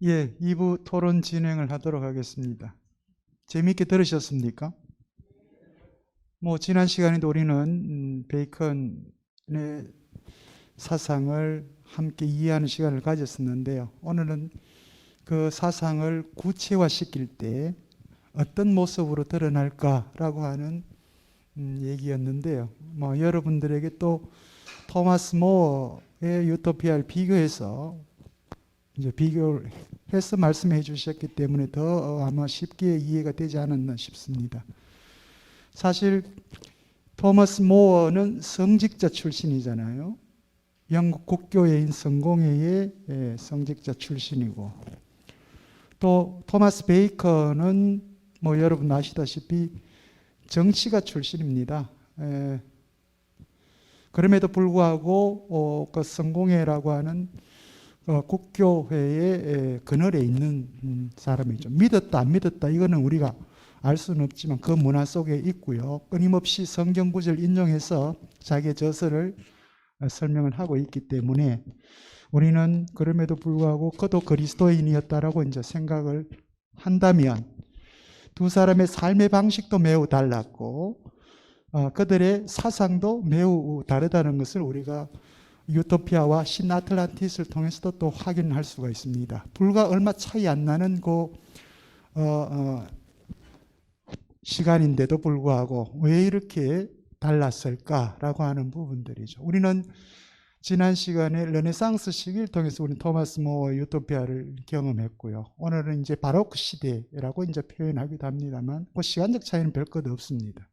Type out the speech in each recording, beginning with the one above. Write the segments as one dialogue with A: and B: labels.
A: 예, 2부 토론 진행을 하도록 하겠습니다. 재미있게 들으셨습니까? 지난 시간에도 우리는 베이컨의 사상을 함께 이해하는 시간을 가졌었는데요. 오늘은 그 사상을 구체화시킬 때 어떤 모습으로 드러날까라고 하는 얘기였는데요. 여러분들에게 또 토마스 모어의 유토피아를 비교해서 이제 비교를 해서 말씀해 주셨기 때문에 더 아마 쉽게 이해가 되지 않았나 싶습니다. 사실 토마스 모어는 성직자 출신이잖아요. 영국 국교회인 성공회의 성직자 출신이고, 또 토마스 베이컨은 여러분 아시다시피 정치가 출신입니다. 그럼에도 불구하고 그 성공회라고 하는 국교회의 그늘에 있는 사람이죠. 믿었다 안 믿었다 이거는 우리가 알 수는 없지만 그 문화 속에 있고요. 끊임없이 성경 구절 인용해서 자기의 저서를 설명을 하고 있기 때문에 우리는 그럼에도 불구하고 그도 그리스도인이었다라고 이제 생각을 한다면 두 사람의 삶의 방식도 매우 달랐고 그들의 사상도 매우 다르다는 것을 우리가 유토피아와 신아틀란티스를 통해서도 또 확인할 수가 있습니다. 불과 얼마 차이 안 나는 시간인데도 불구하고 왜 이렇게 달랐을까라고 하는 부분들이죠. 우리는 지난 시간에 르네상스 시기를 통해서 우리 토마스 모어의 유토피아를 경험했고요. 오늘은 이제 바로크 시대라고 이제 표현하기도 합니다만 그 시간적 차이는 별 것 없습니다.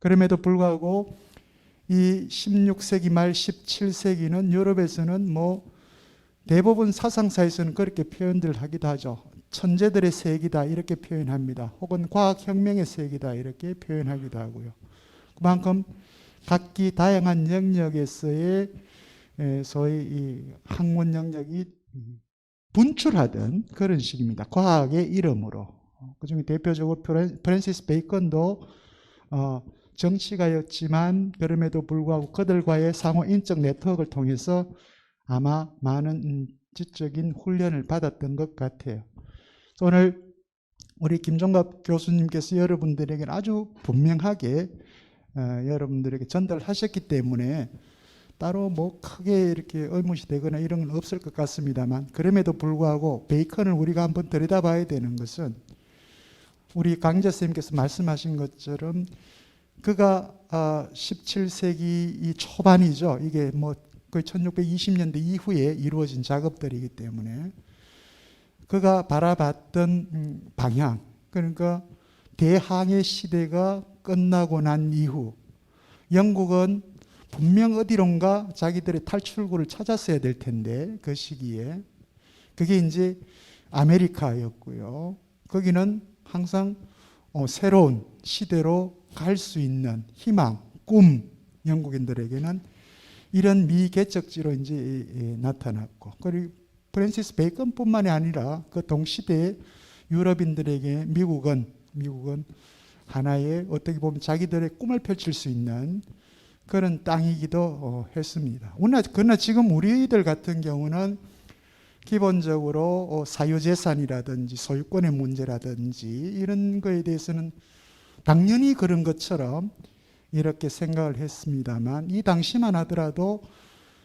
A: 그럼에도 불구하고 이 16세기 말 17세기는 유럽에서는 대부분 사상사에서는 그렇게 표현들 하기도 하죠. 천재들의 세기다 이렇게 표현합니다. 혹은 과학혁명의 세기다 이렇게 표현하기도 하고요. 그만큼 각기 다양한 영역에서의 소위 이 학문 영역이 분출하던 그런 식입니다. 과학의 이름으로. 그중에 대표적으로 프랜시스 베이컨도 정치가였지만 그럼에도 불구하고 그들과의 상호 인적 네트워크를 통해서 아마 많은 지적인 훈련을 받았던 것 같아요. 오늘 우리 김종갑 교수님께서 여러분들에게 아주 분명하게 여러분들에게 전달하셨기 때문에 따로 크게 이렇게 의문이 되거나 이런 건 없을 것 같습니다만, 그럼에도 불구하고 베이컨을 우리가 한번 들여다봐야 되는 것은 우리 강의자 선생님께서 말씀하신 것처럼 그가 17세기 이 초반이죠. 이게 거의 1620년대 이후에 이루어진 작업들이기 때문에 그가 바라봤던 방향, 그러니까 대항해 시대가 끝나고 난 이후 영국은 분명 어디론가 자기들의 탈출구를 찾았어야 될 텐데 그 시기에 그게 이제 아메리카였고요. 거기는 항상 새로운 시대로 갈 수 있는 희망, 꿈, 영국인들에게는 이런 미개척지로 이제 나타났고, 그리고 프랜시스 베이컨뿐만이 아니라 그 동시대의 유럽인들에게 미국은 하나의 어떻게 보면 자기들의 꿈을 펼칠 수 있는 그런 땅이기도 했습니다. 그러나 지금 우리들 같은 경우는 기본적으로 사유재산이라든지 소유권의 문제라든지 이런 거에 대해서는 당연히 그런 것처럼 이렇게 생각을 했습니다만, 이 당시만 하더라도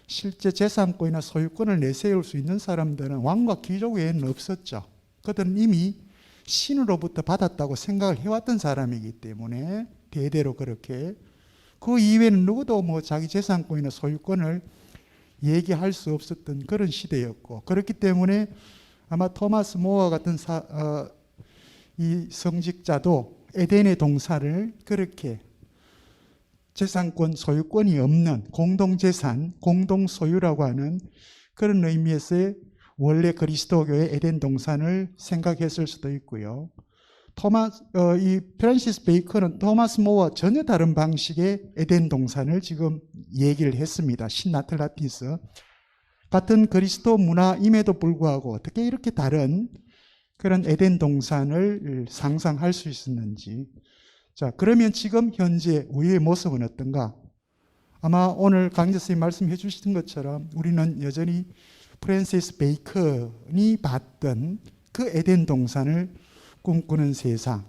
A: 실제 재산권이나 소유권을 내세울 수 있는 사람들은 왕과 귀족 외에는 없었죠. 그들은 이미 신으로부터 받았다고 생각을 해왔던 사람이기 때문에 대대로 그렇게 그 이외에는 누구도 자기 재산권이나 소유권을 얘기할 수 없었던 그런 시대였고, 그렇기 때문에 아마 토마스 모어 같은 이 성직자도 에덴의 동산을 그렇게 재산권, 소유권이 없는 공동재산, 공동소유라고 하는 그런 의미에서의 원래 그리스도교의 에덴 동산을 생각했을 수도 있고요. 이 프랜시스 베이컨은 토마스 모어와 전혀 다른 방식의 에덴 동산을 지금 얘기를 했습니다. 신아틀란티스. 같은 그리스도 문화임에도 불구하고 어떻게 이렇게 다른 그런 에덴 동산을 상상할 수 있었는지. 자, 그러면 지금 현재 우리의 모습은 어떤가? 아마 오늘 강의자 선생님 말씀해 주신 것처럼 우리는 여전히 프랜시스 베이컨이 봤던 그 에덴 동산을 꿈꾸는 세상을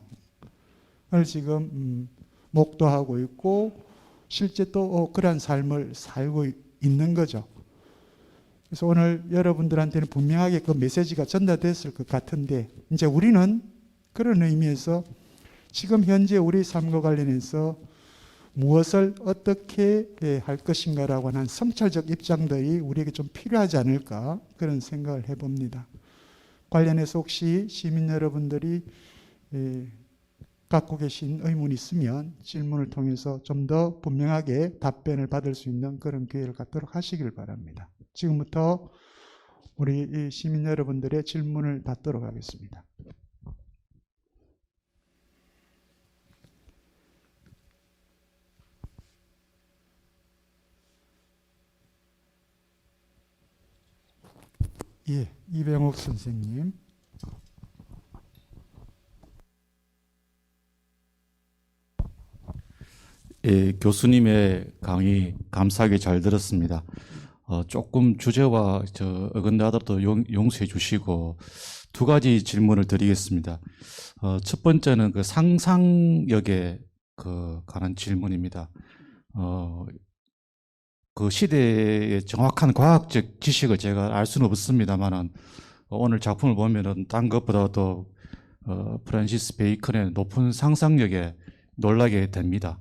A: 지금 목도하고 있고 실제 또 그러한 삶을 살고 있는 거죠. 그래서 오늘 여러분들한테는 분명하게 그 메시지가 전달됐을 것 같은데, 이제 우리는 그런 의미에서 지금 현재 우리 삶과 관련해서 무엇을 어떻게 할 것인가라고 하는 성찰적 입장들이 우리에게 좀 필요하지 않을까, 그런 생각을 해봅니다. 관련해서 혹시 시민 여러분들이 갖고 계신 의문이 있으면 질문을 통해서 좀 더 분명하게 답변을 받을 수 있는 그런 기회를 갖도록 하시길 바랍니다. 지금부터 우리 시민 여러분들의 질문을 받도록 하겠습니다. 예, 이병옥 선생님.
B: 예, 교수님의 강의 감사하게 잘 들었습니다. 조금 주제와 어긋나더라도 용서해 주시고 두 가지 질문을 드리겠습니다. 첫 번째는 그 상상력에 관한 질문입니다. 그 시대의 정확한 과학적 지식을 제가 알 수는 없습니다만은 오늘 작품을 보면은 딴 것보다도 프란시스 베이컨의 높은 상상력에 놀라게 됩니다.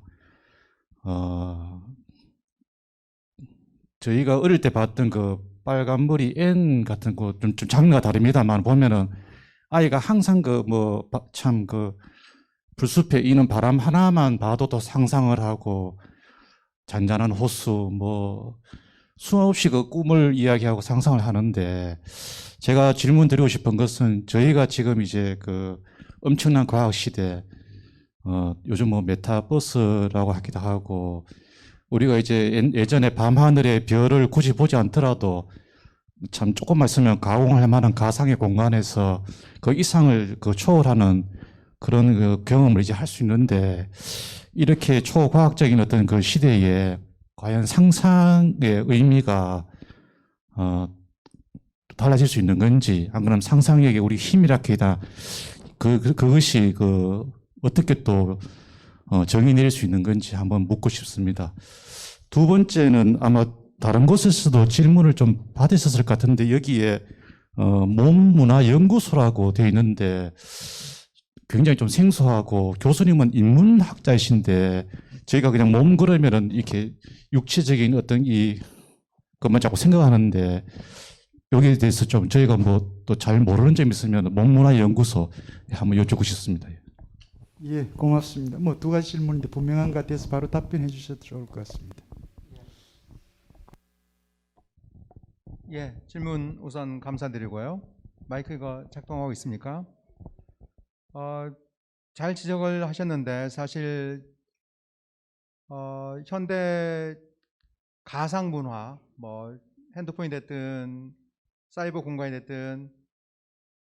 B: 저희가 어릴 때 봤던 그 빨간 머리 앤 같은 거 좀 장르가 다릅니다만 보면은 아이가 항상 불숲에 이는 바람 하나만 봐도 또 상상을 하고 잔잔한 호수 수없이 그 꿈을 이야기하고 상상을 하는데, 제가 질문 드리고 싶은 것은 저희가 지금 이제 그 엄청난 과학 시대, 요즘 메타버스라고 하기도 하고, 우리가 이제 예전에 밤하늘의 별을 굳이 보지 않더라도 참 조금만 있으면 가공할 만한 가상의 공간에서 그 이상을 초월하는 그런 그 경험을 이제 할 수 있는데, 이렇게 초과학적인 어떤 그 시대에 과연 상상의 의미가 달라질 수 있는 건지, 안 그러면 상상력이 우리 힘이라기다 그것이 어떻게 또 정의 내릴 수 있는 건지 한번 묻고 싶습니다. 두 번째는 아마 다른 곳에서도 질문을 좀 받으셨을 것 같은데, 여기에 몸문화연구소라고 되어 있는데 굉장히 좀 생소하고, 교수님은 인문학자이신데 저희가 그냥 몸 그러면은 이렇게 육체적인 어떤 것만 자꾸 생각하는데, 여기에 대해서 좀 저희가 또 잘 모르는 점이 있으면 몸문화연구소 한번 여쭙고 싶습니다.
A: 예, 고맙습니다. 두 가지 질문인데 분명한 것 같아서 바로 답변해 주셔도 좋을 것 같습니다.
C: 예, 질문 우선 감사드리고요. 마이크가 작동하고 있습니까? 잘 지적을 하셨는데, 사실 현대 가상 문화, 핸드폰이 됐든 사이버 공간이 됐든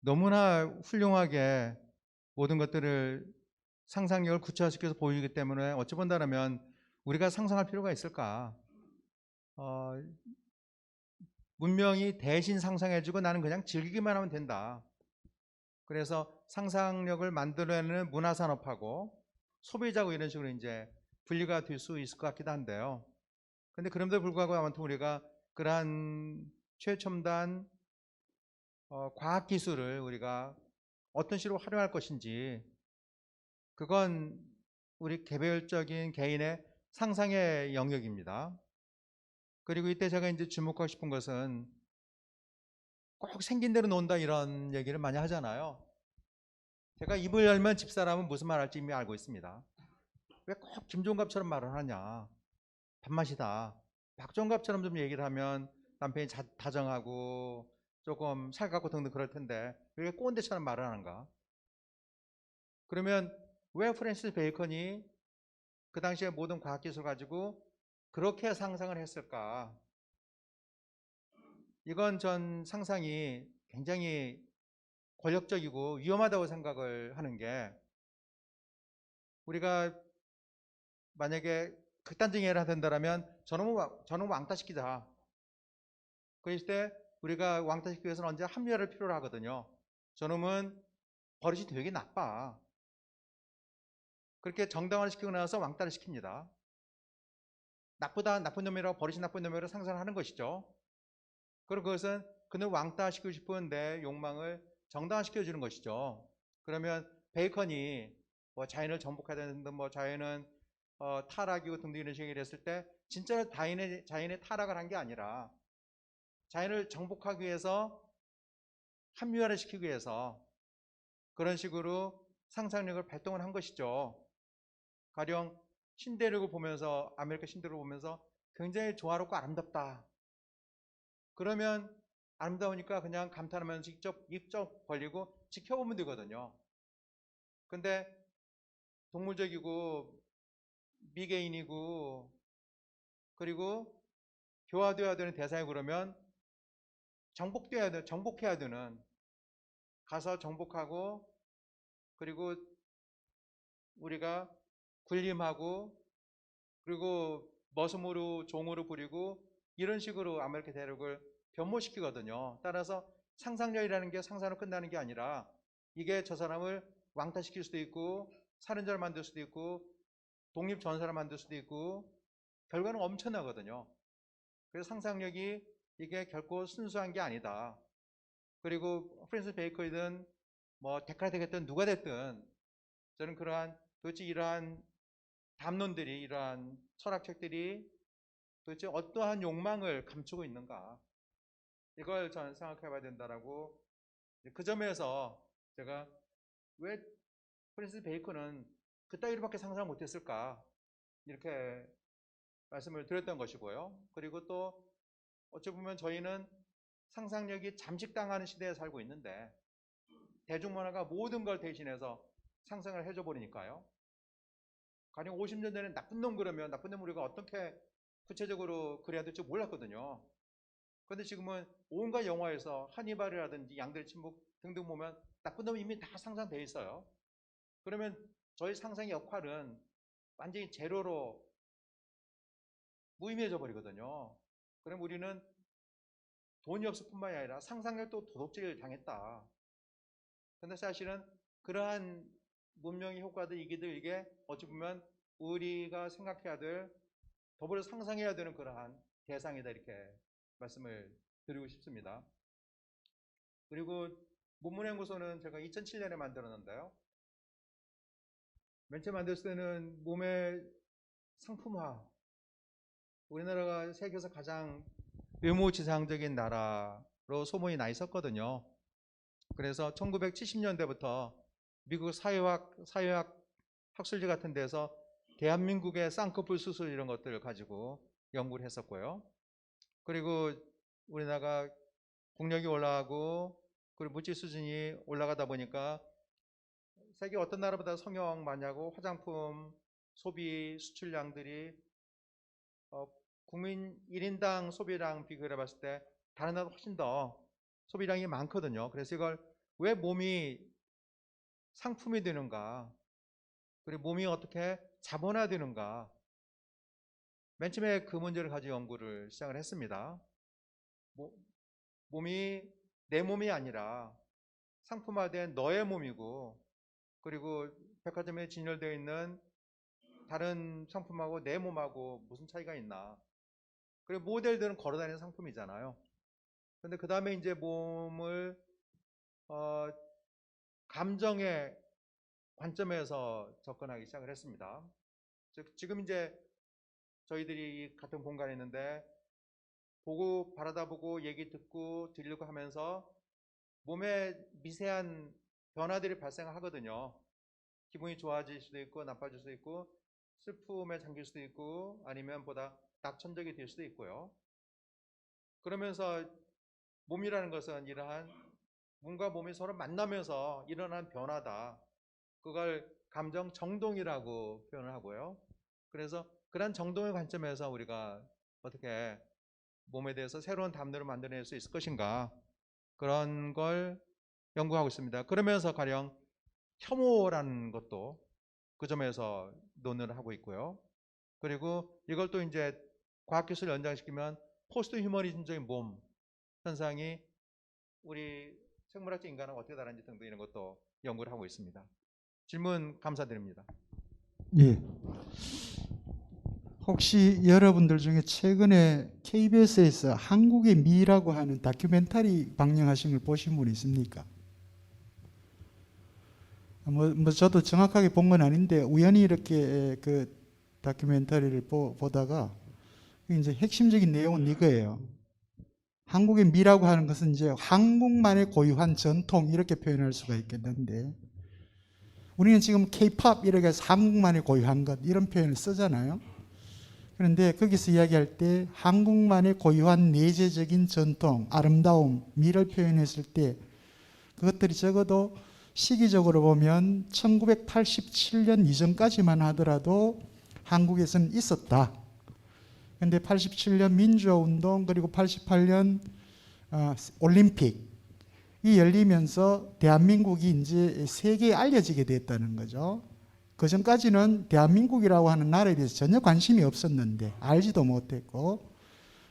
C: 너무나 훌륭하게 모든 것들을 상상력을 구체화시켜서 보이기 때문에 어찌 본다면 우리가 상상할 필요가 있을까? 문명이 대신 상상해주고 나는 그냥 즐기기만 하면 된다. 그래서 상상력을 만들어내는 문화산업하고 소비자고 이런 식으로 이제 분리가 될 수 있을 것 같기도 한데요. 근데 그럼에도 불구하고 아무튼 우리가 그러한 최첨단 과학기술을 우리가 어떤 식으로 활용할 것인지, 그건 우리 개별적인 개인의 상상의 영역입니다. 그리고 이때 제가 이제 주목하고 싶은 것은, 꼭 생긴 대로 논다 이런 얘기를 많이 하잖아요. 제가 입을 열면 집사람은 무슨 말 할지 이미 알고 있습니다. 왜 꼭 김종갑처럼 말을 하냐, 밥맛이다. 박종갑처럼 좀 얘기를 하면 남편이 다정하고 조금 살갑고 등등 그럴 텐데 왜 꼰대처럼 말을 하는가? 그러면 왜 프랜시스 베이컨이 그 당시에 모든 과학기술 가지고 그렇게 상상을 했을까? 이건 전 상상이 굉장히 권력적이고 위험하다고 생각을 하는 게, 우리가 만약에 극단적인 예를 한다면 저놈을 왕따시키자. 그랬을 때 우리가 왕따시키기 위해서는 언제 합리화를 필요로 하거든요. 저놈은 버릇이 되게 나빠. 그렇게 정당화를 시키고 나서 왕따를 시킵니다. 나쁘다, 나쁜 놈이라고, 버릇이 나쁜 놈이라고 상상하는 것이죠. 그리고 그것은 그는 왕따시키고 싶은 내 욕망을 정당화시켜주는 것이죠. 그러면 베이컨이 뭐 자연을 정복해야 되는데 뭐 자연은 타락이고 등등 이런 식으로 했을 때 진짜로 자연의 타락을 한 게 아니라 자연을 정복하기 위해서 합리화를 시키기 위해서 그런 식으로 상상력을 발동을 한 것이죠. 가령 신대륙을 보면서, 아메리카 신대륙을 보면서 굉장히 조화롭고 아름답다. 그러면 아름다우니까 그냥 감탄하면서 직접 입 벌리고 지켜보면 되거든요. 근데 동물적이고 미개인이고 그리고 교화되어야 되는 대상이 그러면 정복해야 되는, 가서 정복하고 그리고 우리가 군림하고 그리고 머슴으로 종으로 부리고 이런 식으로 아메리카 대륙을 변모시키거든요. 따라서 상상력이라는 게 상상으로 끝나는 게 아니라 이게 저 사람을 왕따시킬 수도 있고 살인자를 만들 수도 있고 독립전사를 만들 수도 있고 결과는 엄청나거든요. 그래서 상상력이 이게 결코 순수한 게 아니다. 그리고 프랜시스 베이컨이든 뭐 데카르트가 됐든 누가 됐든 저는 도대체 이러한 담론들이, 이러한 철학책들이 도대체 어떠한 욕망을 감추고 있는가, 이걸 저는 생각해 봐야 된다라고, 그 점에서 제가 왜 프랜시스 베이컨은 그따위로밖에 상상 못했을까 이렇게 말씀을 드렸던 것이고요. 그리고 또 어찌 보면 저희는 상상력이 잠식당하는 시대에 살고 있는데 대중문화가 모든 걸 대신해서 상상을 해줘 버리니까요. 가령 50년 전에 나쁜 놈 그러면 나쁜 놈 우리가 어떻게 구체적으로 그래야 될지 몰랐거든요. 그런데 지금은 온갖 영화에서 하니발이라든지 양들의 침묵 등등 보면 나쁜 놈이 이미 다 상상되어 있어요. 그러면 저희 상상의 역할은 완전히 제로로 무의미해져 버리거든요. 그럼 우리는 돈이 없을 뿐만이 아니라 상상력도 도둑질을 당했다. 근데 사실은 그러한 문명의 효과들, 이게 어찌 보면 우리가 생각해야 될, 더불어 상상해야 되는 그러한 대상이다, 이렇게 말씀을 드리고 싶습니다. 그리고 문문연구소는 제가 2007년에 만들었는데요. 맨 처음 만들었을 때는 몸의 상품화, 우리나라가 세계에서 가장 외모지상적인 나라로 소문이 나 있었거든요. 그래서 1970년대부터 미국 사회학 학술지 같은 데서 대한민국의 쌍꺼풀 수술 이런 것들을 가지고 연구를 했었고요. 그리고 우리나라가 국력이 올라가고 그리고 물질 수준이 올라가다 보니까 세계 어떤 나라보다 성형 많냐고 화장품 소비 수출량들이 국민 1인당 소비량 비교해 봤을 때 다른 나라보다 훨씬 더 소비량이 많거든요. 그래서 이걸 왜 몸이 상품이 되는가, 그리고 몸이 어떻게 자본화되는가, 맨 처음에 그 문제를 가지고 연구를 시작을 했습니다. 몸이 내 몸이 아니라 상품화된 너의 몸이고, 그리고 백화점에 진열되어 있는 다른 상품하고 내 몸하고 무슨 차이가 있나. 그리고 모델들은 걸어다니는 상품이잖아요. 근데 그 다음에 이제 몸을 감정의 관점에서 접근하기 시작을 했습니다. 즉 지금 이제 저희들이 같은 공간에 있는데 보고 바라다 보고 얘기 듣고 들리고 하면서 몸에 미세한 변화들이 발생하거든요. 기분이 좋아질 수도 있고 나빠질 수도 있고 슬픔에 잠길 수도 있고 아니면 보다 낙천적이 될 수도 있고요. 그러면서 몸이라는 것은 이러한 몸과 몸이 서로 만나면서 일어난 변화다. 그걸 감정 정동이라고 표현을 하고요. 그래서 그런 정동의 관점에서 우리가 어떻게 몸에 대해서 새로운 담론을 만들어낼 수 있을 것인가, 그런 걸 연구하고 있습니다. 그러면서 가령 혐오라는 것도 그 점에서 논의를 하고 있고요. 그리고 이걸 또 이제 과학기술을 연장시키면 포스트 휴머니즘적인 몸, 현상이 우리 생물학적 인간하고 어떻게 다른지 등등 이런 것도 연구를 하고 있습니다. 질문 감사드립니다.
A: 예. 혹시 여러분들 중에 최근에 KBS에서 한국의 미라고 하는 다큐멘터리 방영하신 걸 보신 분 있습니까? 뭐 저도 정확하게 본 건 아닌데 우연히 이렇게 그 다큐멘터리를 보다가 이제 핵심적인 내용은 이거예요. 한국의 미라고 하는 것은 이제 한국만의 고유한 전통 이렇게 표현할 수가 있겠는데 우리는 지금 K-팝 이렇게 해서 한국만의 고유한 것 이런 표현을 쓰잖아요. 그런데 거기서 이야기할 때 한국만의 고유한 내재적인 전통, 아름다움, 미를 표현했을 때 그것들이 적어도 시기적으로 보면 1987년 이전까지만 하더라도 한국에서는 있었다. 그런데 87년 민주화운동 그리고 88년 올림픽이 열리면서 대한민국이 이제 세계에 알려지게 됐다는 거죠. 그 전까지는 대한민국이라고 하는 나라에 대해서 전혀 관심이 없었는데 알지도 못했고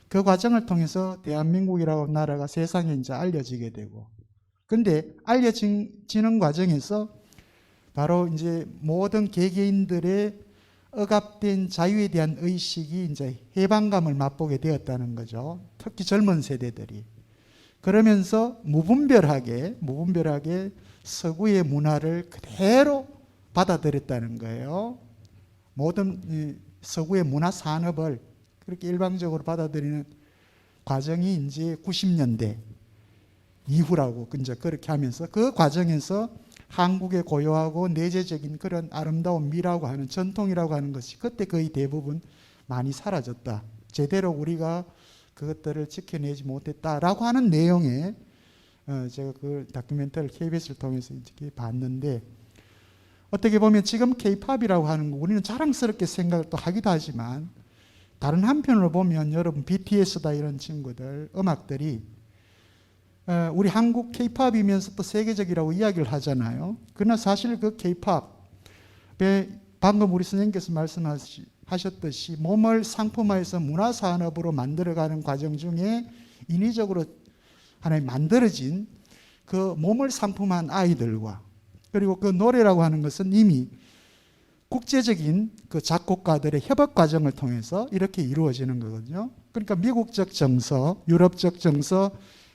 A: 그 과정을 통해서 대한민국이라고 하는 나라가 세상에 이제 알려지게 되고 근데 알려지는 과정에서 바로 이제 모든 개개인들의 억압된 자유에 대한 의식이 이제 해방감을 맛보게 되었다는 거죠. 특히 젊은 세대들이. 그러면서 무분별하게 서구의 문화를 그대로 받아들였다는 거예요. 모든 서구의 문화 산업을 그렇게 일방적으로 받아들이는 과정이 이제 90년대 이후라고 이제 그렇게 하면서 그 과정에서 한국의 고유하고 내재적인 그런 아름다운 미라고 하는 전통이라고 하는 것이 그때 거의 대부분 많이 사라졌다. 제대로 우리가 그것들을 지켜내지 못했다라고 하는 내용의 제가 그 다큐멘터리를 KBS를 통해서 이렇게 봤는데 어떻게 보면 지금 K-팝이라고 하는 거 우리는 자랑스럽게 생각을 또 하기도 하지만 다른 한편으로 보면 여러분 BTS다 이런 친구들 음악들이 우리 한국 K-팝이면서 또 세계적이라고 이야기를 하잖아요. 그러나 사실 그 K-팝에 방금 우리 선생님께서 말씀하셨듯이 몸을 상품화해서 문화산업으로 만들어가는 과정 중에 인위적으로 하나의 만들어진 그 몸을 상품한 아이들과 그리고 그 노래라고 하는 것은 이미 국제적인 그 작곡가들의 협업 과정을 통해서 이렇게 이루어지는 거거든요. 그러니까 미국적 정서, 유럽적 정서,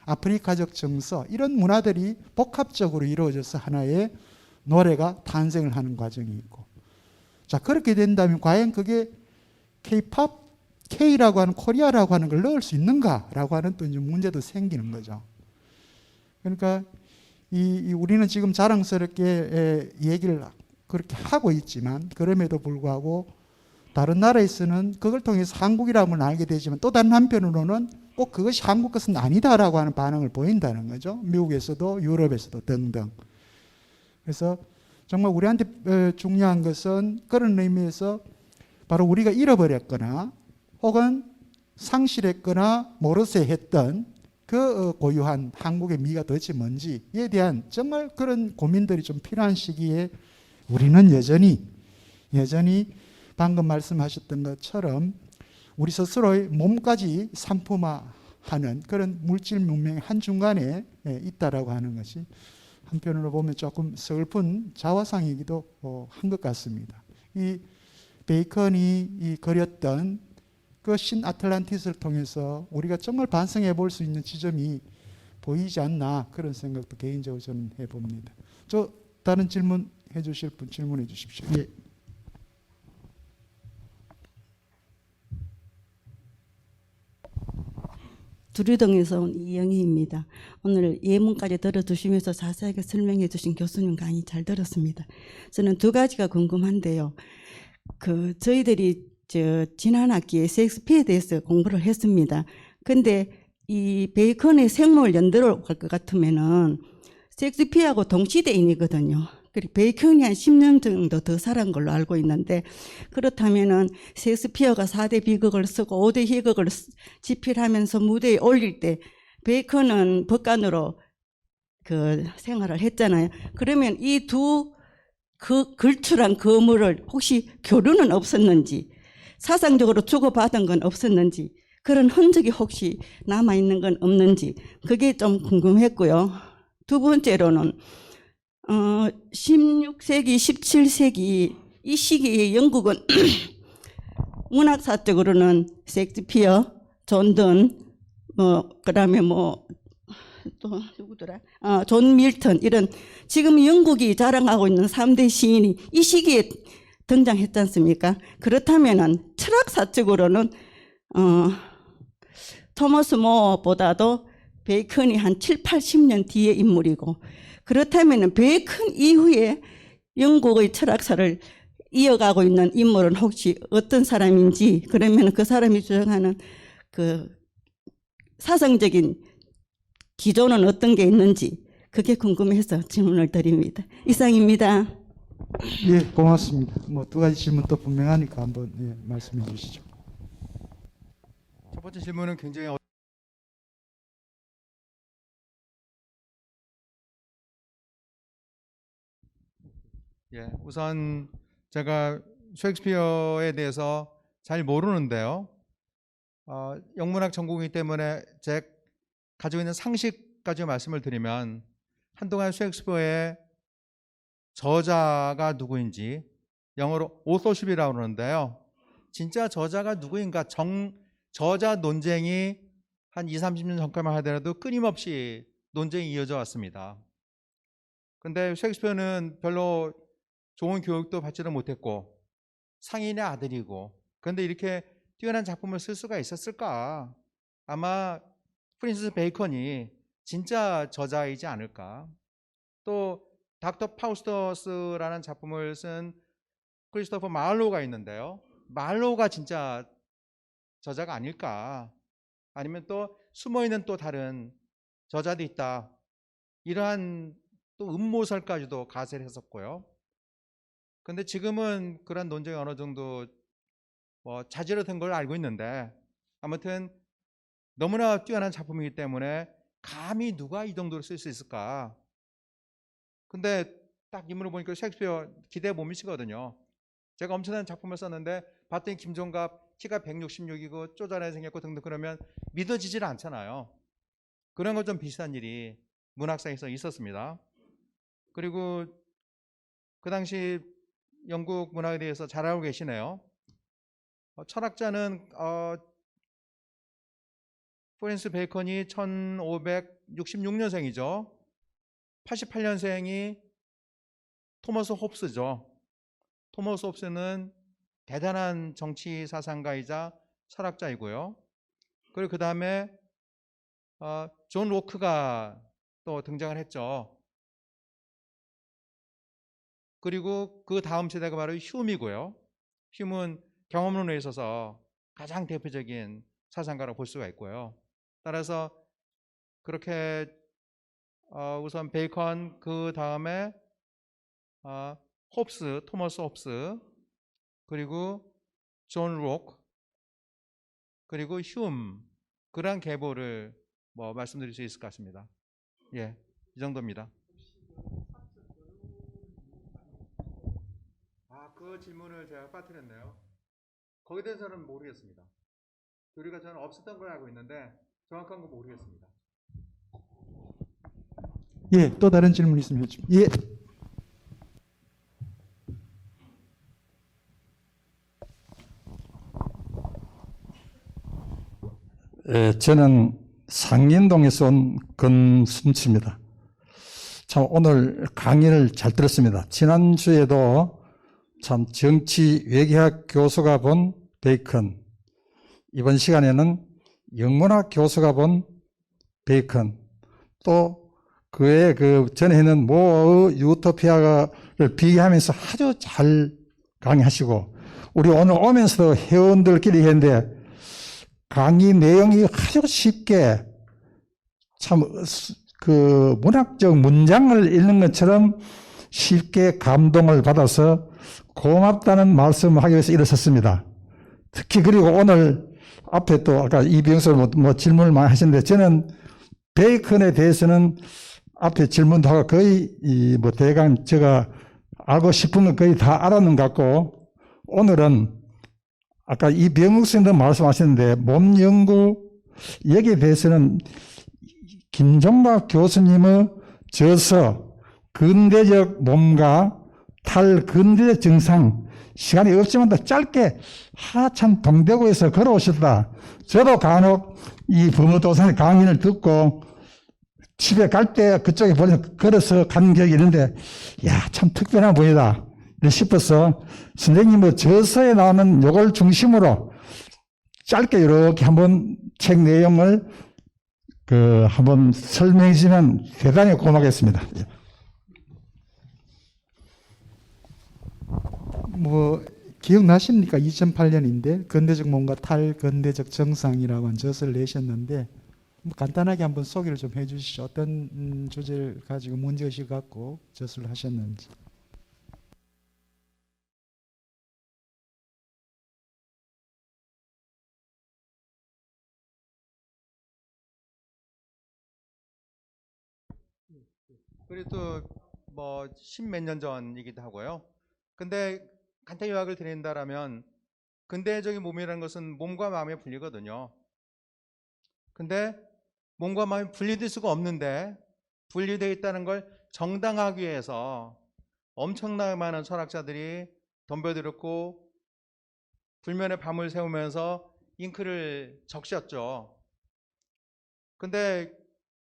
A: 아프리카적 정서 이런 문화들이 복합적으로 이루어져서 하나의 노래가 탄생을 하는 과정이 있고 자 그렇게 된다면 과연 그게 K-팝, K라고 하는 코리아라고 하는 걸 넣을 수 있는가라고 하는 또 이제 문제도 생기는 거죠. 그러니까 우리는 지금 자랑스럽게 얘기를 그렇게 하고 있지만 그럼에도 불구하고 다른 나라에서는 그걸 통해서 한국이라면 알게 되지만 또 다른 한편으로는 꼭 그것이 한국 것은 아니다라고 하는 반응을 보인다는 거죠. 미국에서도 유럽에서도 등등. 그래서 정말 우리한테 중요한 것은 그런 의미에서 바로 우리가 잃어버렸거나 혹은 상실했거나 모르쇠 했던 그 고유한 한국의 미가 도대체 뭔지에 대한 정말 그런 고민들이 좀 필요한 시기에 우리는 여전히 방금 말씀하셨던 것처럼 우리 스스로의 몸까지 상품화하는 그런 물질 문명의 한중간에 있다라고 하는 것이 한편으로 보면 조금 슬픈 자화상이기도 한 것 같습니다. 이 베이컨이 그렸던 그 신아틀란티스를 통해서 우리가 정말 반성해 볼 수 있는 지점이 보이지 않나 그런 생각도 개인적으로 저는 해봅니다. 저 다른 질문 해주실 분 질문해 주십시오. 예.
D: 두류동에서 온 이영희입니다. 오늘 예문까지 들어주시면서 자세하게 설명해 주신 교수님 강의 잘 들었습니다. 저는 두 가지가 궁금한데요. 저희들이 지난 학기에 셰익스피어에 대해서 공부를 했습니다. 근데 이 베이컨의 생물 연대로 갈 것 같으면은 셰익스피어하고 동시대인이거든요. 그리고 베이컨이 한 10년 정도 더 살은 걸로 알고 있는데 그렇다면은 셰익스피어가 4대 비극을 쓰고 5대 희극을 집필하면서 무대에 올릴 때 베이컨은 법관으로 생활을 했잖아요. 그러면 이 두 걸출한 거물을 혹시 교류는 없었는지 사상적으로 주고받은 건 없었는지 그런 흔적이 혹시 남아있는 건 없는지 그게 좀 궁금했고요. 두 번째로는 16세기, 17세기 이 시기에 영국은 문학사적으로는 셰익스피어, 존던, 그다음에 또 누구더라? 존 밀턴 이런 지금 영국이 자랑하고 있는 3대 시인이 이 시기에 등장했지 않습니까? 그렇다면은 철학사적으로는 토머스 모어보다도 베이컨이 한 7, 80년 뒤의 인물이고 그렇다면은 베이컨 이후에 영국의 철학사를 이어가고 있는 인물은 혹시 어떤 사람인지 그러면 그 사람이 주장하는 그 사상적인 기조는 어떤 게 있는지 그게 궁금해서 질문을 드립니다. 이상입니다.
A: 예, 고맙습니다. 뭐 두 가지 질문 또 분명하니까 한번 예, 말씀해 주시죠.
C: 첫 번째 질문은 굉장히 우선 제가 셰익스피어에 대해서 잘 모르는데요. 영문학 전공이기 때문에 제 가지고 있는 상식까지 말씀을 드리면 한동안 셰익스피어의 저자가 누구인지 영어로 authorship이라고 그러는데요. 진짜 저자가 누구인가 저자 논쟁이 한 20, 30년 전까지만 하더라도 끊임없이 논쟁이 이어져 왔습니다. 근데 셰익스피어는 별로 좋은 교육도 받지도 못했고 상인의 아들이고 그런데 이렇게 뛰어난 작품을 쓸 수가 있었을까? 아마 프린시스 베이컨이 진짜 저자이지 않을까? 또 닥터 파우스터스라는 작품을 쓴 크리스토퍼 말로우가 있는데요. 말로우가 진짜 저자가 아닐까? 아니면 또 숨어있는 또 다른 저자도 있다. 이러한 또 음모설까지도 가세를 했었고요. 근데 지금은 그런 논쟁이 어느 정도 자제로된 걸 알고 있는데 아무튼 너무나 뛰어난 작품이기 때문에 감히 누가 이 정도로 쓸 수 있을까? 근데 딱 인물을 보니까 셰익스피어 기대에 못 미치거든요. 제가 엄청난 작품을 썼는데 봤더니 김종갑 키가 166이고 쪼잔하게 생겼고 등등 그러면 믿어지질 않잖아요. 그런 것 좀 비슷한 일이 문학사에서 있었습니다. 그리고 그 당시 영국 문학에 대해서 잘 알고 계시네요. 철학자는 프랜시스 베이컨이 1566년생이죠. 88년생이 토머스 홉스죠. 토머스 홉스는 대단한 정치 사상가이자 철학자이고요. 그리고 그 다음에 존 로크가 또 등장을 했죠. 그리고 그 다음 세대가 바로 휴미고요. 휴는 경험론에 있어서 가장 대표적인 사상가라고 볼 수가 있고요. 따라서 그렇게 우선 베이컨 그 다음에 홉스, 토머스 홉스 그리고 존 록 그리고 휴음 그러한 계보를 말씀드릴 수 있을 것 같습니다. 예, 이 정도입니다. 그 질문을 제가 빠뜨렸네요. 거기에 대해서는 모르겠습니다. 교리가 저는 없었던 걸 알고 있는데 정확한 건 모르겠습니다.
A: 예, 또 다른 질문 있으면 해주십시오. 예.
E: 저는 상인동에서 온 건순치입니다. 참 오늘 강의를 잘 들었습니다. 지난주에도 참 정치 외교학 교수가 본 베이컨, 이번 시간에는 영문학 교수가 본 베이컨, 또 그의 그 전에는 모어의 유토피아를 비교하면서 아주 잘 강의하시고, 우리 오늘 오면서도 회원들끼리 했는데 강의 내용이 아주 쉽게 참 그 문학적 문장을 읽는 것처럼 쉽게 감동을 받아서 고맙다는 말씀을 하기 위해서 일어섰습니다. 특히 그리고 오늘 앞에 또 아까 이병수 질문을 많이 하셨는데 저는 베이컨에 대해서는 앞에 질문도 하고 거의 대강 제가 알고 싶은 건 거의 다 알았는 것 같고 오늘은 아까 이병욱 선생님도 말씀하셨는데 몸 연구 여기에 대해서는 김종박 교수님의 저서 근대적 몸과 탈근대적 증상 시간이 없지만 더 짧게 하참 동대구에서 걸어오셨다. 저도 간혹 이 범어도산의 강의를 듣고 집에 갈 때 그쪽에 걸어서 간 기억이 있는데 야, 참 특별한 분이다 싶어서 선생님의 저서에 나오는 요걸 중심으로 짧게 이렇게 한번 책 내용을 한번 설명해 주시면 대단히 고맙겠습니다.
A: 뭐 기억나십니까? 2008년인데 근대적 몸과 탈근대적 정상이라고 한 저서를 내셨는데 뭐 간단하게 한번 소개를 좀 해주시죠. 어떤 주제를 가지고 문제의식 갖고 저서를 하셨는지.
C: 그리고 또 뭐 십몇 년 전이기도 하고요. 근데 간단히 요약을 드린다라면 근대적인 몸이라는 것은 몸과 마음의 분리거든요. 근데 몸과 마음이 분리될 수가 없는데 분리되어 있다는 걸 정당하기 위해서 엄청나게 많은 철학자들이 덤벼들었고 불면의 밤을 새우면서 잉크를 적셨죠. 근데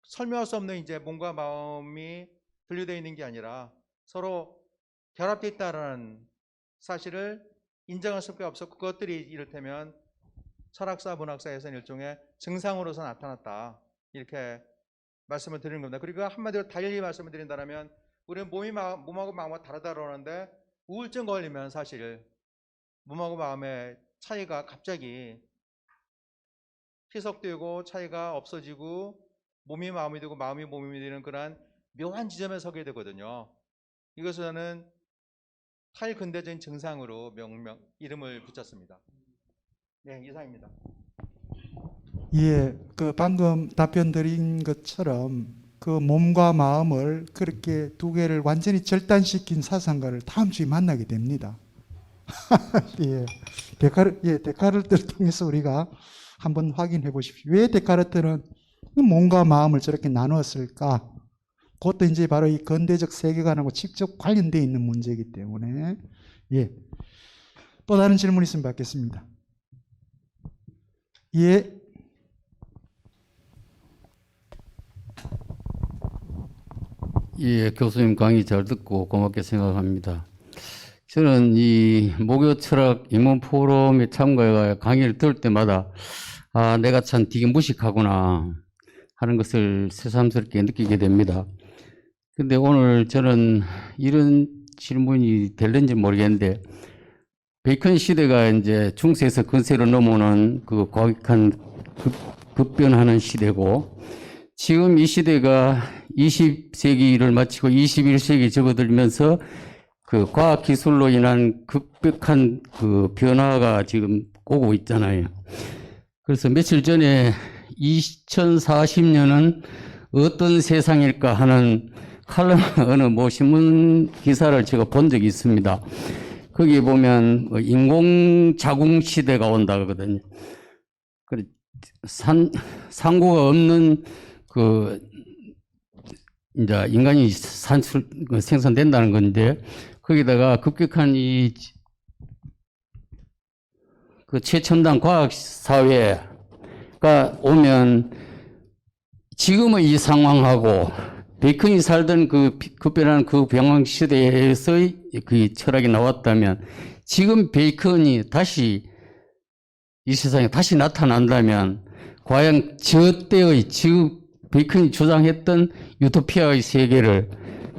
C: 설명할 수 없는 이제 몸과 마음이 분리되어 있는 게 아니라 서로 결합되어 있다는 사실을 인정할 수밖에 없어. 그것들이 이를테면 철학사, 문학사에서는 일종의 증상으로서 나타났다. 이렇게 말씀을 드리는 겁니다. 그리고 한마디로 달리 말씀을 드린다면 우리는 몸하고 마음과 다르다 그러는데 우울증 걸리면 사실 몸하고 마음의 차이가 갑자기 희석되고 차이가 없어지고 몸이 마음이 되고 마음이 몸이 되는 그런 묘한 지점에 서게 되거든요. 이것을 저는 탈근대적인 증상으로 이름을 붙였습니다. 네, 이상입니다.
A: 예, 그 방금 답변 드린 것처럼 그 몸과 마음을 그렇게 두 개를 완전히 절단시킨 사상가를 다음 주에 만나게 됩니다. 예, 데카르트를 통해서 우리가 한번 확인해 보십시오. 왜 데카르트는 몸과 마음을 저렇게 나누었을까? 그것도 이제 바로 이 근대적 세계관하고 직접 관련되어 있는 문제이기 때문에 예. 또 다른 질문 있으면 받겠습니다. 예.
F: 예, 교수님 강의 잘 듣고 고맙게 생각합니다. 저는 이 목요 철학 임원 포럼에 참가해 강의를 들을 때마다 아, 내가 참 되게 무식하구나 하는 것을 새삼스럽게 느끼게 됩니다. 근데 오늘 저는 이런 질문이 될는지 모르겠는데 베이컨 시대가 이제 중세에서 근세로 넘어오는 그 과격한 급변하는 시대고 지금 이 시대가 20세기를 마치고 21세기 접어들면서 그 과학기술로 인한 급격한 그 변화가 지금 오고 있잖아요. 그래서 며칠 전에 2040년은 어떤 세상일까 하는 칼럼 어느 뭐 신문 기사를 제가 본 적이 있습니다. 거기에 보면 인공자궁 시대가 온다 그러거든요. 상고가 없는 그 이제 인간이 생산된다는 건데 거기다가 급격한 그 최첨단 과학 사회가 오면 지금의 이 상황하고 베이컨이 살던 그 급변하는 그 병황 시대에서의 그 철학이 나왔다면 지금 베이컨이 다시 이 세상에 다시 나타난다면 과연 저 때의 지금 베이컨이 주장했던 유토피아의 세계를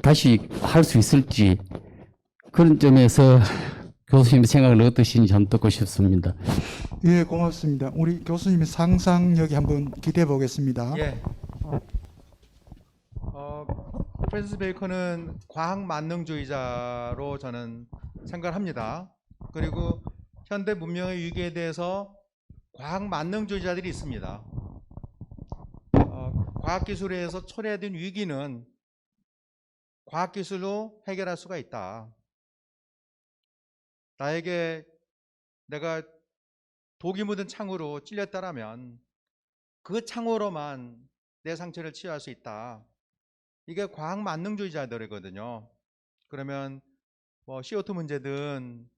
F: 다시 할 수 있을지 그런 점에서 교수님의 생각은 어떠신지 한번 듣고 싶습니다.
A: 예, 고맙습니다. 우리 교수님의 상상력이 한번 기대해 보겠습니다.
C: 예. 프랜시스 베이컨은 과학 만능주의자로 저는 생각을 합니다. 그리고 현대 문명의 위기에 대해서 과학 만능주의자들이 있습니다. 과학기술에 의해서 초래된 위기는 과학기술로 해결할 수가 있다. 나에게 내가 독이 묻은 창으로 찔렸다라면 그 창으로만 내 상처를 치유할 수 있다. 이게 과학 만능주의자들이거든요. 그러면 뭐 CO2 문제든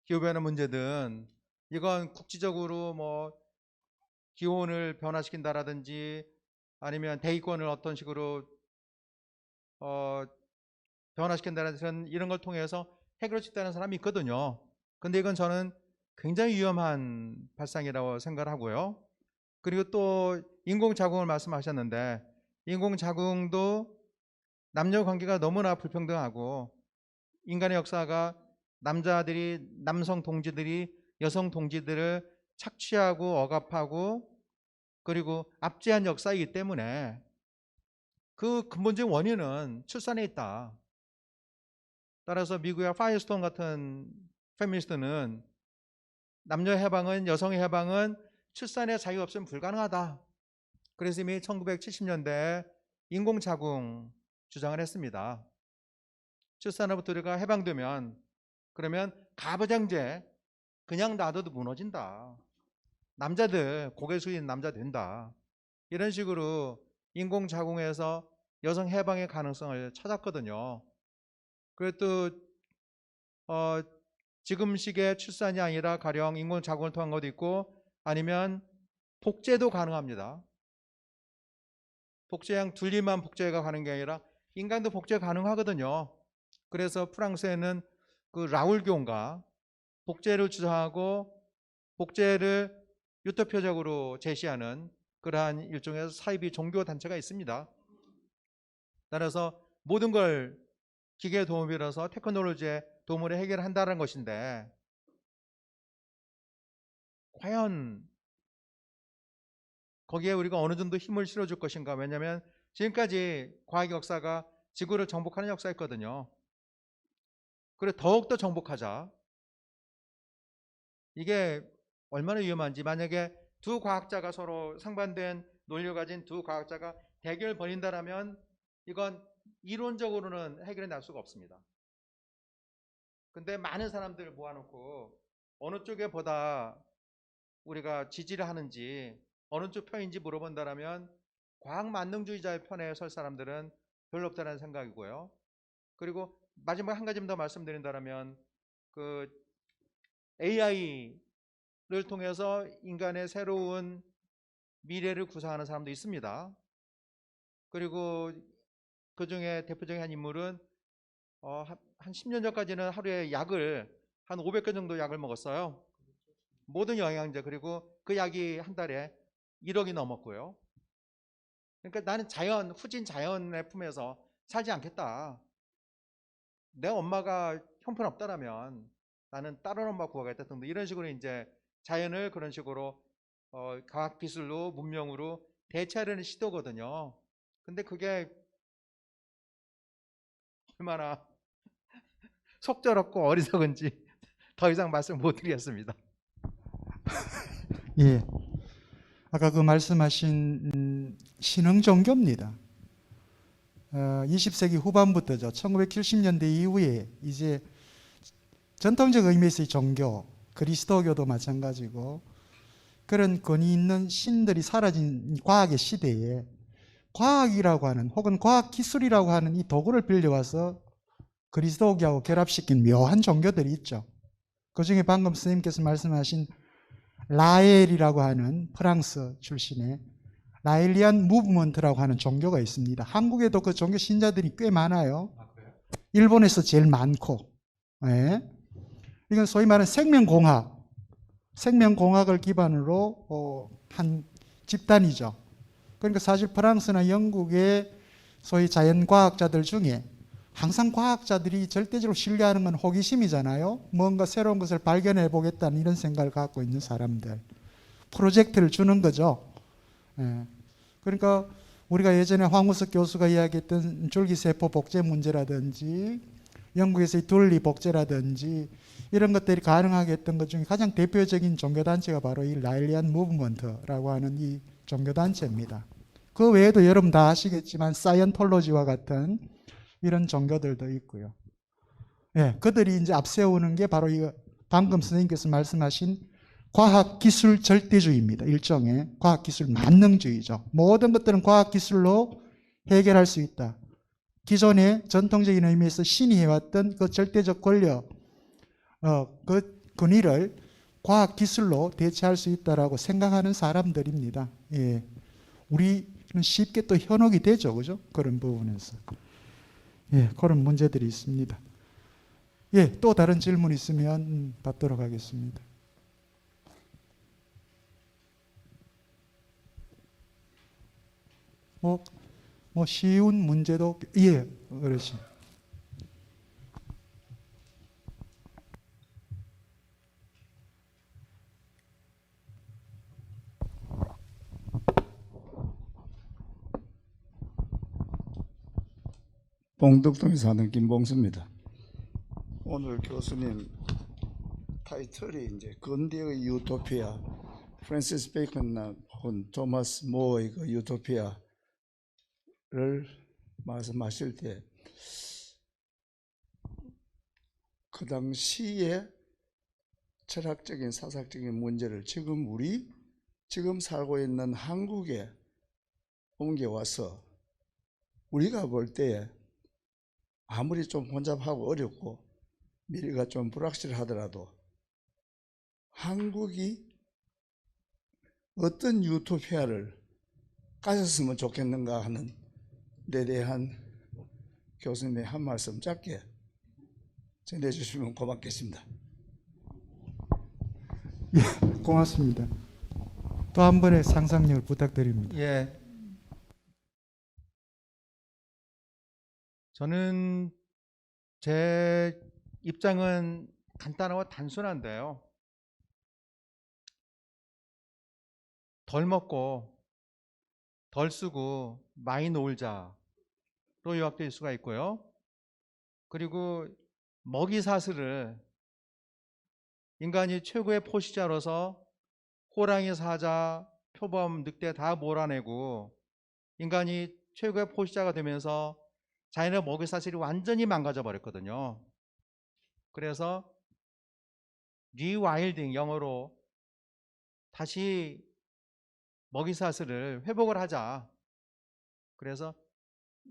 C: 기후변화 문제든 이건 국지적으로 뭐 기온을 변화시킨다라든지 아니면 대기권을 어떤 식으로 변화시킨다라든지 이런 걸 통해서 해결할 수 있다는 사람이 있거든요. 근데 이건 저는 굉장히 위험한 발상이라고 생각을 하고요. 그리고 또 인공자궁을 말씀하셨는데 인공자궁도 남녀 관계가 너무나 불평등하고 인간의 역사가 남성 동지들이 여성 동지들을 착취하고 억압하고 그리고 압제한 역사이기 때문에 그 근본적인 원인은 출산에 있다. 따라서 미국의 파이어스톤 같은 페미니스트는 남녀 해방은 여성의 해방은 출산의 자유 없으면 불가능하다. 그래서 이미 1970년대에 인공자궁 주장을 했습니다. 출산으로부터 우리가 해방되면 그러면 가부장제 그냥 놔둬도 무너진다. 남자들 고개 숙이는 남자 된다. 이런 식으로 인공자궁에서 여성 해방의 가능성을 찾았거든요. 그리고 또 지금 시기에 출산이 아니라 가령 인공자궁을 통한 것도 있고 아니면 복제도 가능합니다. 복제양 둘리만 복제가 가는 게 아니라 인간도 복제 가능하거든요. 그래서 프랑스에는 그 라울교인가 복제를 주장하고 복제를 유토피아적으로 제시하는 그러한 일종의 사이비 종교 단체가 있습니다. 따라서 모든 걸 기계의 도움을 빌어서 테크놀로지의 도움으로 해결한다는 것인데 과연 거기에 우리가 어느 정도 힘을 실어줄 것인가. 왜냐하면 지금까지 과학 역사가 지구를 정복하는 역사였거든요. 그래 더욱더 정복하자. 이게 얼마나 위험한지. 만약에 두 과학자가 서로 상반된 논리를 가진 두 과학자가 대결을 벌인다라면 이건 이론적으로는 해결해 날 수가 없습니다. 근데 많은 사람들을 모아놓고 어느 쪽에 보다 우리가 지지를 하는지 어느 쪽 편인지 물어본다라면 과학 만능주의자의 편에 설 사람들은 별로 없다는 생각이고요. 그리고 마지막 한 가지 더 말씀드린다면 그 AI를 통해서 인간의 새로운 미래를 구상하는 사람도 있습니다. 그리고 그 중에 대표적인 한 인물은 한 10년 전까지는 하루에 약을 한 500개 정도 약을 먹었어요. 모든 영양제. 그리고 그 약이 한 달에 1억이 넘었고요. 그러니까 나는 후진 자연의 품에서 살지 않겠다. 내 엄마가 형편없다라면 나는 다른 엄마 구하겠다 등등 이런 식으로 이제 자연을 그런 식으로 과학 기술로 문명으로 대체하려는 시도거든요. 근데 그게 얼마나 속절없고 어리석은지 더 이상 말씀 못 드리겠습니다.
A: 예. 아까 그 말씀하신 신흥 종교입니다. 20세기 후반부터죠. 1970년대 이후에 이제 전통적 의미에서의 종교, 그리스도교도 마찬가지고 그런 권위 있는 신들이 사라진 과학의 시대에 과학이라고 하는 혹은 과학기술이라고 하는 이 도구를 빌려와서 그리스도교하고 결합시킨 묘한 종교들이 있죠. 그 중에 방금 선생님께서 말씀하신 라엘이라고 하는 프랑스 출신의 라엘리안 무브먼트라고 하는 종교가 있습니다. 한국에도 그 종교 신자들이 꽤 많아요. 일본에서 제일 많고. 네. 이건 소위 말하는 생명공학을 기반으로 한 집단이죠. 그러니까 사실 프랑스나 영국의 소위 자연과학자들 중에 항상 과학자들이 절대적으로 신뢰하는 건 호기심이잖아요. 뭔가 새로운 것을 발견해 보겠다는 이런 생각을 갖고 있는 사람들. 프로젝트를 주는 거죠. 예. 그러니까 우리가 예전에 황우석 교수가 이야기했던 줄기세포 복제 문제라든지 영국에서의 둘리 복제라든지 이런 것들이 가능하게 했던 것 중에 가장 대표적인 종교단체가 바로 이 라일리안 무브먼트라고 하는 이 종교단체입니다. 그 외에도 여러분 다 아시겠지만 사이언톨로지와 같은 이런 종교들도 있고요. 예, 그들이 이제 앞세우는 게 바로 이 방금 선생님께서 말씀하신 과학기술 절대주의입니다. 일종의 과학기술 만능주의죠. 모든 것들은 과학기술로 해결할 수 있다. 기존의 전통적인 의미에서 신이 해왔던 그 절대적 권력, 그 권위를 과학기술로 대체할 수 있다라고 생각하는 사람들입니다. 예. 우리는 쉽게 또 현혹이 되죠. 그죠? 그런 부분에서. 예, 그런 문제들이 있습니다. 예, 또 다른 질문 있으면 받도록 하겠습니다. 뭐 쉬운 문제도 예, 그렇지.
G: 봉덕동에 사는 김봉수입니다. 오늘 교수님 타이틀이 이제 근대의 유토피아, 프랜시스 베이컨이나 혹은 토마스 모어의 그 유토피아를 말씀하실 때 그 당시에 철학적인 사상적인 문제를 지금 살고 있는 한국에 옮겨와서 우리가 볼 때에 아무리 좀 혼잡하고 어렵고 미래가 좀 불확실하더라도 한국이 어떤 유토피아를 가졌으면 좋겠는가 하는 데 대한 교수님의 한 말씀 짧게 전해주시면 고맙겠습니다.
A: 예, 고맙습니다. 또 한 번의 상상력을 부탁드립니다.
C: 예. 저는 제 입장은 간단하고 단순한데요. 덜 먹고 덜 쓰고 많이 놀자로 요약될 수가 있고요. 그리고 먹이 사슬을 인간이 최고의 포식자로서 호랑이, 사자, 표범, 늑대 다 몰아내고 인간이 최고의 포식자가 되면서 자연의 먹이 사슬이 완전히 망가져 버렸거든요. 그래서 리와일딩, 영어로 다시 먹이 사슬을 회복을 하자. 그래서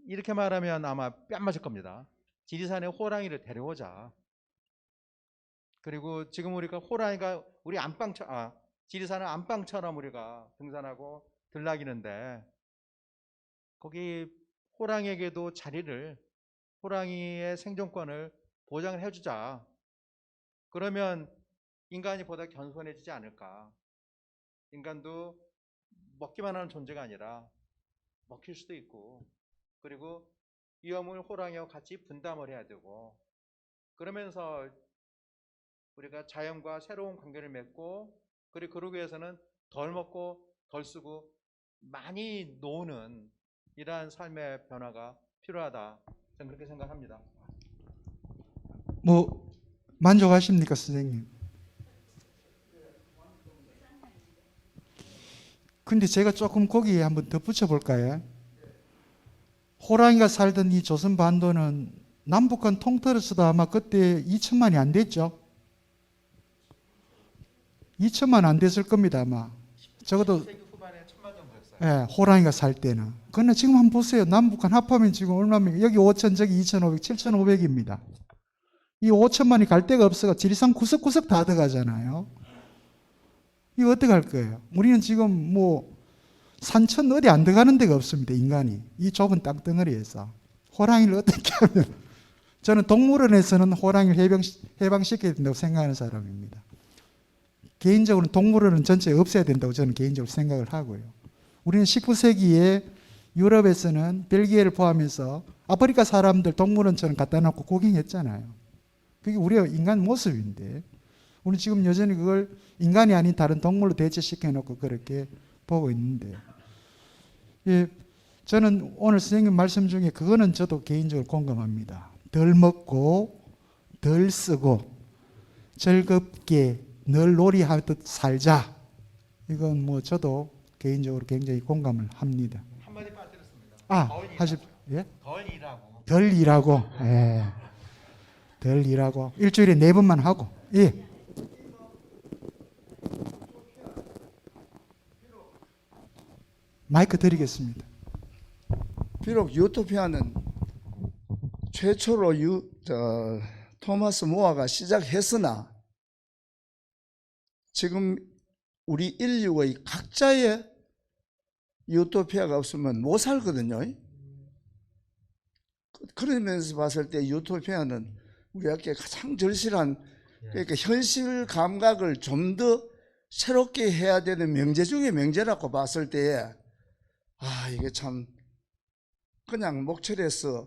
C: 이렇게 말하면 아마 뺨 맞을 겁니다. 지리산에 호랑이를 데려오자. 그리고 지금 우리가 호랑이가 우리 지리산은 안방처럼 우리가 등산하고 들락이는데 거기 호랑이에게도 호랑이의 생존권을 보장을 해주자. 그러면 인간이 보다 겸손해지지 않을까. 인간도 먹기만 하는 존재가 아니라 먹힐 수도 있고, 그리고 위험을 호랑이와 같이 분담을 해야 되고, 그러면서 우리가 자연과 새로운 관계를 맺고, 그리고 그러기 위해서는 덜 먹고 덜 쓰고 많이 노는 이러한 삶의 변화가 필요하다. 저는 그렇게 생각합니다.
A: 뭐 만족하십니까, 선생님? 근데 제가 조금 거기에 한번 덧붙여 볼까요? 호랑이가 살던 이 조선 반도는 남북한 통틀어서도 아마 그때 2천만이 안 됐죠. 2천만 안 됐을 겁니다, 아마. 적어도
C: 10세기 후반에 1,000만 정도 됐어요.
A: 예, 호랑이가 살 때는. 그런데 지금 한번 보세요. 남북한 합하면 지금 얼마입니까? 여기 5천, 저기 2,500, 7,500입니다. 이 5천만이 갈 데가 없어가 지리산 구석구석 다 들어가잖아요. 이거 어떻게 할 거예요? 우리는 지금 뭐 산천 어디 안 들어가는 데가 없습니다, 인간이. 이 좁은 땅덩어리에서. 호랑이를 어떻게 하면, 저는 동물원에서는 호랑이를 해방시켜야 된다고 생각하는 사람입니다. 개인적으로는 동물원은 전체 없애야 된다고 저는 개인적으로 생각을 하고요. 우리는 19세기에 유럽에서는 벨기에를 포함해서 아프리카 사람들 동물원처럼 갖다 놓고 구경했잖아요. 그게 우리의 인간 모습인데, 우리는 지금 여전히 그걸 인간이 아닌 다른 동물로 대체시켜 놓고 그렇게 보고 있는데, 예, 저는 오늘 선생님 말씀 중에 그거는 저도 개인적으로 공감합니다. 덜 먹고 덜 쓰고 즐겁게 늘 놀이하듯 살자. 이건 뭐 저도 개인적으로 굉장히 공감을 합니다.
C: 한마디 빠뜨렸습니다.
A: 하십시오. 예?
C: 덜 일하고.
A: 덜 일하고, 예. 덜 일하고 일주일에 4번만 하고, 예. 마이크 드리겠습니다.
G: 비록 유토피아는 최초로 토마스 모아가 시작했으나 지금 우리 인류의 각자의 유토피아가 없으면 못 살거든요. 그러면서 봤을 때 유토피아는 우리에게 가장 절실한, 그러니까 현실 감각을 좀 더 새롭게 해야 되는 명제 중에 명제라고 봤을 때에 이게 참 그냥 목철에서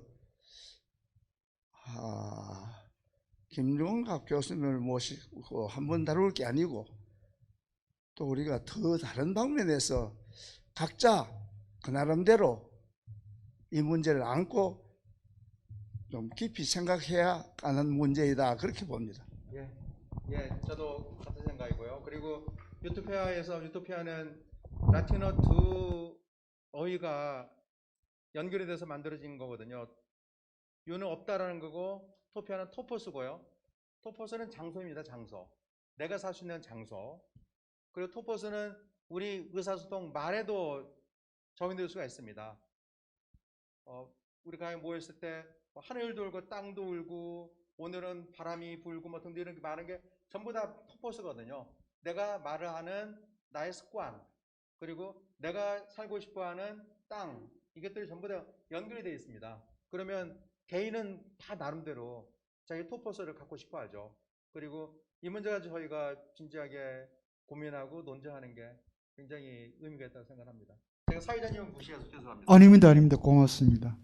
G: 김종갑 교수님을 모시고 한번 다룰 게 아니고 또 우리가 더 다른 방면에서 각자 그 나름대로 이 문제를 안고 좀 깊이 생각해야 하는 문제이다, 그렇게 봅니다.
C: 저도 같은 생각이고요. 그리고 유토피아는 라틴어 두 어휘가 연결이 돼서 만들어진 거거든요. 유는 없다라는 거고 토피아는 토포스고요. 토포스는 장소입니다. 장소. 내가 살 수 있는 장소. 그리고 토포스는 우리 의사소통 말에도 적용될 수가 있습니다. 우리가 모였을 때 하늘도 울고 땅도 울고 오늘은 바람이 불고 뭐 등등 이런 게 많은 게 전부 다 토포스거든요. 내가 말을 하는 나의 습관, 그리고 내가 살고 싶어하는 땅, 이것들이 전부 다 연결이 되어 있습니다. 그러면 개인은 다 나름대로 자기 토포스를 갖고 싶어 하죠. 그리고 이 문제가 저희가 진지하게 고민하고 논쟁하는 게 굉장히 의미가 있다고 생각합니다. 제가 사회자님은 무시해서 죄송합니다.
A: 아닙니다. 고맙습니다.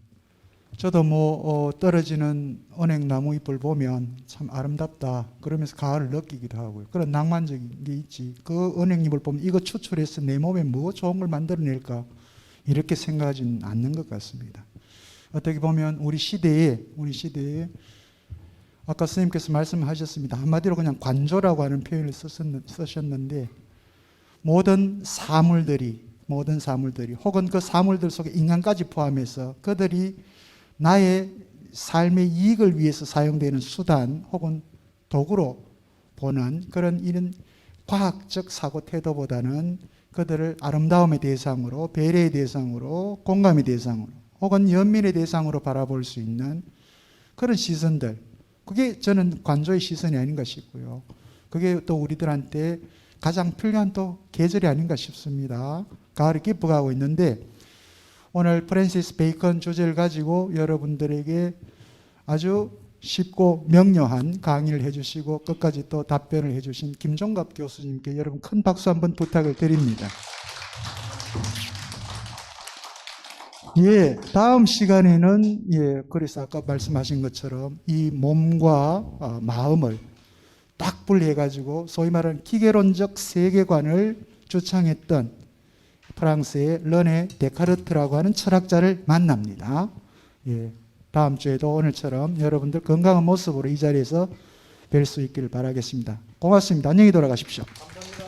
A: 저도 떨어지는 은행나무 잎을 보면 참 아름답다 그러면서 가을을 느끼기도 하고요. 그런 낭만적인 게 있지. 그 은행잎을 보면 이거 추출해서 내 몸에 뭐 좋은 걸 만들어낼까 이렇게 생각하지는 않는 것 같습니다. 어떻게 보면 우리 시대에 아까 선생님께서 말씀하셨습니다. 한마디로 그냥 관조라고 하는 표현을 쓰셨는데 모든 사물들이 혹은 그 사물들 속에 인간까지 포함해서 그들이 나의 삶의 이익을 위해서 사용되는 수단 혹은 도구로 보는 그런 이런 과학적 사고 태도보다는 그들을 아름다움의 대상으로, 배려의 대상으로, 공감의 대상으로 혹은 연민의 대상으로 바라볼 수 있는 그런 시선들, 그게 저는 관조의 시선이 아닌가 싶고요. 그게 또 우리들한테 가장 필요한 또 계절이 아닌가 싶습니다. 가을이 깊어가고 있는데 오늘 프랜시스 베이컨 주제를 가지고 여러분들에게 아주 쉽고 명료한 강의를 해주시고 끝까지 또 답변을 해주신 김종갑 교수님께 여러분 큰 박수 한번 부탁을 드립니다. 다음 시간에는 그래서 아까 말씀하신 것처럼 이 몸과 마음을 딱 분리해가지고 소위 말하는 기계론적 세계관을 주창했던 프랑스의 르네 데카르트라고 하는 철학자를 만납니다. 다음 주에도 오늘처럼 여러분들 건강한 모습으로 이 자리에서 뵐 수 있기를 바라겠습니다. 고맙습니다. 안녕히 돌아가십시오.
C: 감사합니다.